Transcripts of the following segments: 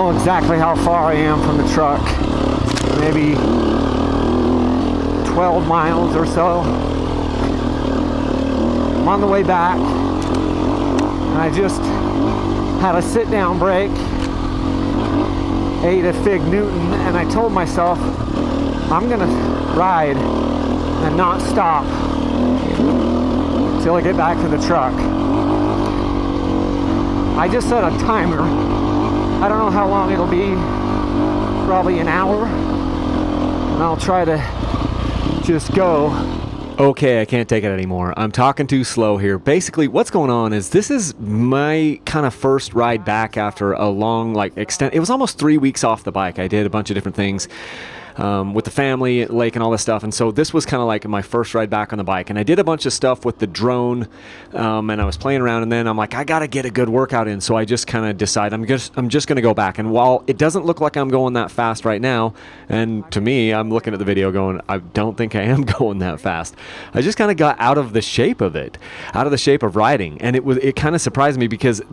know exactly how far I am from the truck. Maybe 12 miles or so. I'm on the way back, and I just had a sit-down break, ate a Fig Newton, and I told myself I'm gonna ride and not stop till I get back to the truck. I just set a timer. I don't know how long it'll be, probably an hour, and I'll try to just go. Okay, I can't take it anymore. I'm talking too slow here. Basically, what's going on is this is my kind of first ride back after a long, extent. It was almost 3 weeks off the bike. I did a bunch of different things with the family, lake, and all this stuff. And so this was kind of like my first ride back on the bike. And I did a bunch of stuff with the drone, and I was playing around. And then I'm like, I got to get a good workout in. So I just kind of decided I'm just going to go back. And while it doesn't look like I'm going that fast right now, and to me, I'm looking at the video going, I don't think I am going that fast. I just kind of got out of the shape of it, out of the shape of riding. And it kind of surprised me because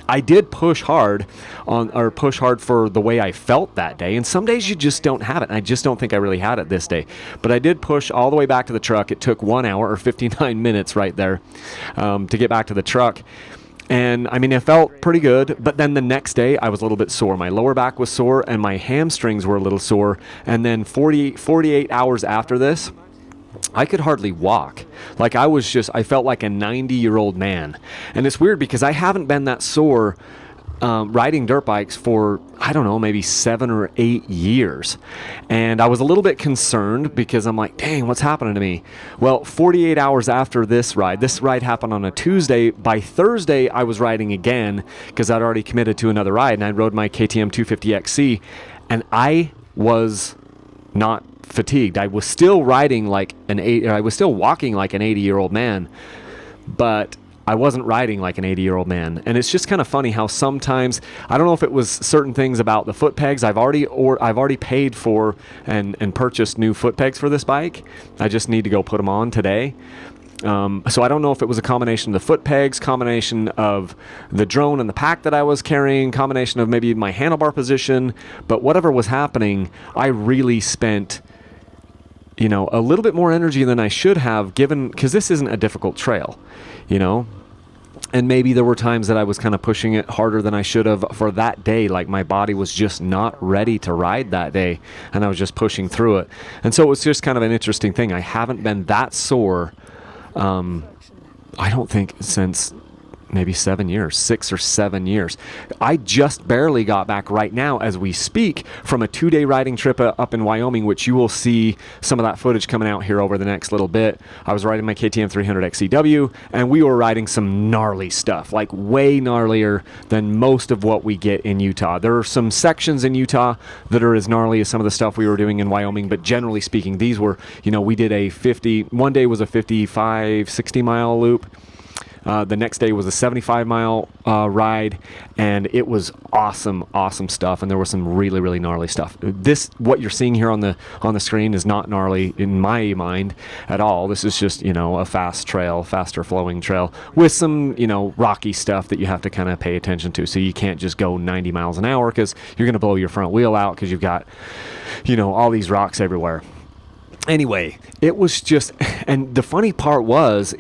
I did push hard for the way I felt that day. And some days you just don't have it. And I just don't think I really had it this day. But I did push all the way back to the truck. It took 1 hour or 59 minutes right there to get back to the truck. And I mean, it felt pretty good. But then the next day I was a little bit sore. My lower back was sore and my hamstrings were a little sore. And then 48 hours after this, I could hardly walk. I felt like a 90-year-old man. And it's weird because I haven't been that sore riding dirt bikes for, I don't know, maybe 7 or 8 years. And I was a little bit concerned because I'm like, dang, what's happening to me? Well, 48 hours after this ride happened on a Tuesday. By Thursday, I was riding again because I'd already committed to another ride. And I rode my KTM 250XC, and I was not fatigued. I was still riding I was still walking like an 80-year-old man, but I wasn't riding like an 80-year-old man. And it's just kind of funny how sometimes, I don't know if it was certain things about the foot pegs. I've already paid for and purchased new foot pegs for this bike. I just need to go put them on today. So I don't know if it was a combination of the foot pegs, combination of the drone and the pack that I was carrying, combination of maybe my handlebar position, but whatever was happening, I really spent a little bit more energy than I should have, because this isn't a difficult trail, and maybe there were times that I was kind of pushing it harder than I should have for that day. Like my body was just not ready to ride that day, and I was just pushing through it. And so it was just kind of an interesting thing. I haven't been that sore, I don't think since maybe 7 years, 6 or 7 years. I just barely got back right now as we speak from a 2-day riding trip up in Wyoming, which you will see some of that footage coming out here over the next little bit. I was riding my KTM 300 XCW, and we were riding some gnarly stuff, like way gnarlier than most of what we get in Utah. There are some sections in Utah that are as gnarly as some of the stuff we were doing in Wyoming, but generally speaking, these were, we did one day was a 55, 60 mile loop. The next day was a 75-mile ride, and it was awesome stuff. And there was some really, really gnarly stuff. What you're seeing here on the screen is not gnarly in my mind at all. This is just a fast trail, faster flowing trail with some rocky stuff that you have to kind of pay attention to. So you can't just go 90 miles an hour because you're going to blow your front wheel out because you've got all these rocks everywhere. Anyway, it was just, and the funny part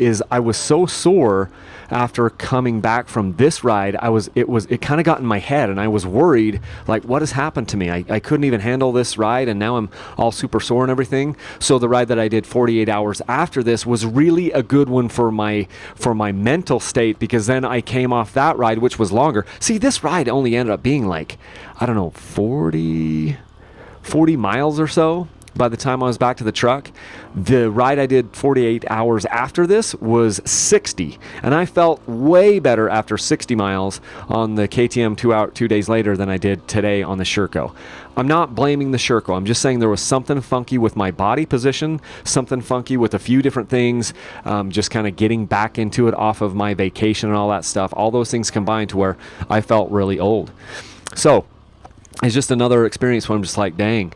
is I was so sore after coming back from this ride. It kind of got in my head, and I was worried, like, what has happened to me? I couldn't even handle this ride, and now I'm all super sore and everything. So the ride that I did 48 hours after this was really a good one for my mental state, because then I came off that ride, which was longer. See, this ride only ended up being like, I don't know, 40 miles or so. By the time I was back to the truck, the ride I did 48 hours after this was 60. And I felt way better after 60 miles on the KTM 2 days later than I did today on the Sherco. I'm not blaming the Sherco. I'm just saying there was something funky with my body position, something funky with a few different things, just kind of getting back into it off of my vacation and all that stuff. All those things combined to where I felt really old. So it's just another experience where I'm just like, dang,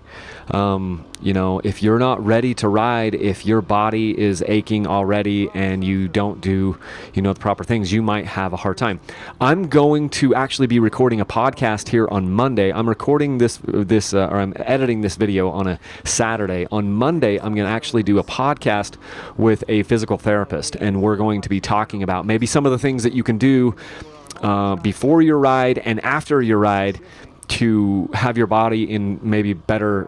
you know, if you're not ready to ride, if your body is aching already and you don't do, you know, the proper things, you might have a hard time. I'm going to actually be recording a podcast here on Monday. I'm recording or I'm editing this video on a Saturday. On Monday, I'm going to actually do a podcast with a physical therapist, and we're going to be talking about maybe some of the things that you can do before your ride and after your ride to have your body in maybe better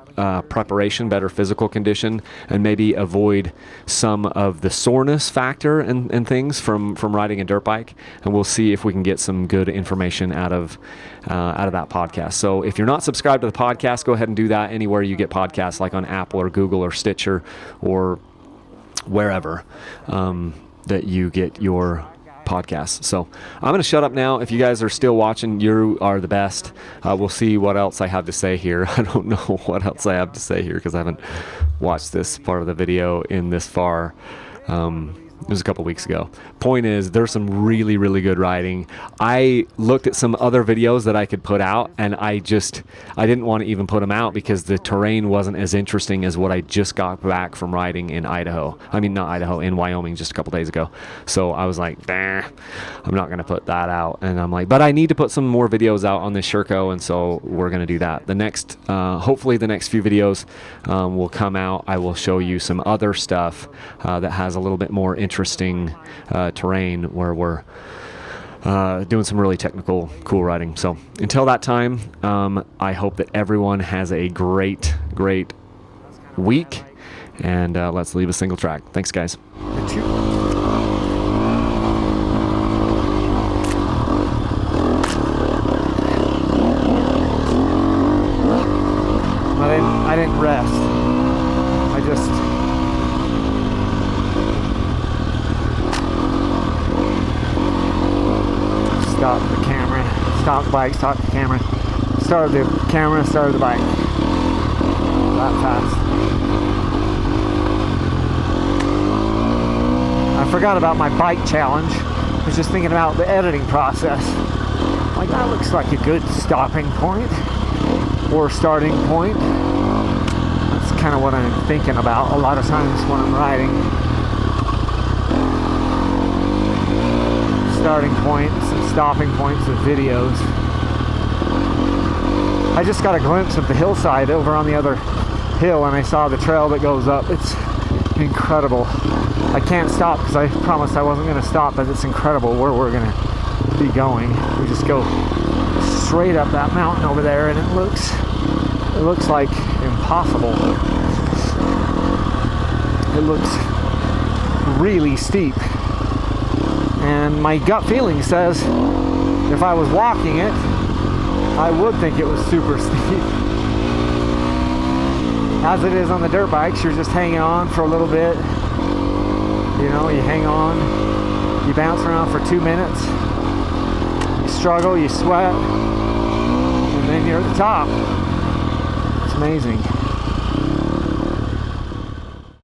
preparation, better physical condition, and maybe avoid some of the soreness factor and things from riding a dirt bike. And we'll see if we can get some good information out of that podcast. So if you're not subscribed to the podcast, go ahead and do that anywhere you get podcasts, like on Apple or Google or Stitcher or wherever that you get your podcasts. So I'm going to shut up now. If you guys are still watching, you are the best. We'll see what else I have to say here. I don't know what else I have to say here because I haven't watched this part of the video in this far. It was a couple weeks ago. Point is, there's some really, really good riding. I looked at some other videos that I could put out, and I didn't want to even put them out because the terrain wasn't as interesting as what I just got back from riding in Idaho. I mean, not Idaho, in Wyoming just a couple days ago. So I was like, I'm not going to put that out. And I'm like, but I need to put some more videos out on this Sherco, and so we're going to do that. The next, hopefully the next few videos will come out. I will show you some other stuff that has a little bit more interesting terrain where we're doing some really technical, cool riding. So until that time, I hope that everyone has a great week, and let's leave a single track. Thanks, guys. I didn't rest. I just stopped the camera, stopped the bike, stopped the camera, started the camera, started the bike. That fast. I forgot about my bike challenge. I was just thinking about the editing process. Like, that looks like a good stopping point or starting point. That's kind of what I'm thinking about a lot of times when I'm riding. Starting points and stopping points of videos. I just got a glimpse of the hillside over on the other hill, and I saw the trail that goes up. It's incredible. I can't stop because I promised I wasn't going to stop, but it's incredible where we're going to be going. We just go straight up that mountain over there, and it looks like impossible. It looks really steep. And my gut feeling says if I was walking it, I would think it was super steep. As it is on the dirt bikes, you're just hanging on for a little bit. You know, you hang on, you bounce around for 2 minutes, you struggle, you sweat, and then you're at the top. It's amazing.